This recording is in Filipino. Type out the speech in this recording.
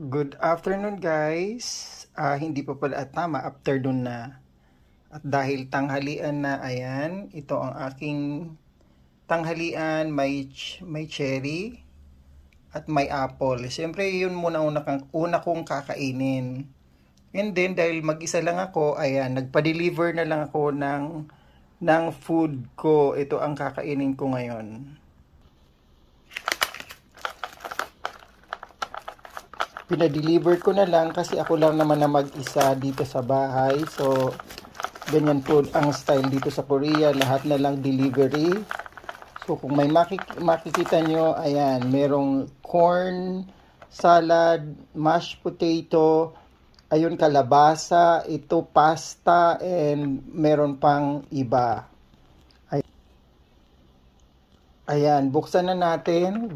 Good afternoon guys. Hindi pa pala at tama, afternoon na. At dahil tanghalian na, ayan, ito ang aking tanghalian, may cherry at may apple. Siyempre, yun muna una kong kakainin. And then, dahil mag-isa lang ako, ayan, nagpa-deliver na lang ako ng food ko. Ito ang kakainin ko ngayon. Pinadeliver ko na lang kasi ako lang naman na mag-isa dito sa bahay. So, ganyan po ang style dito sa Korea. Lahat na lang delivery. So, kung may makikita nyo, ayan, merong corn, salad, mashed potato, ayun, kalabasa, ito pasta, and meron pang iba. Ayan, buksan natin.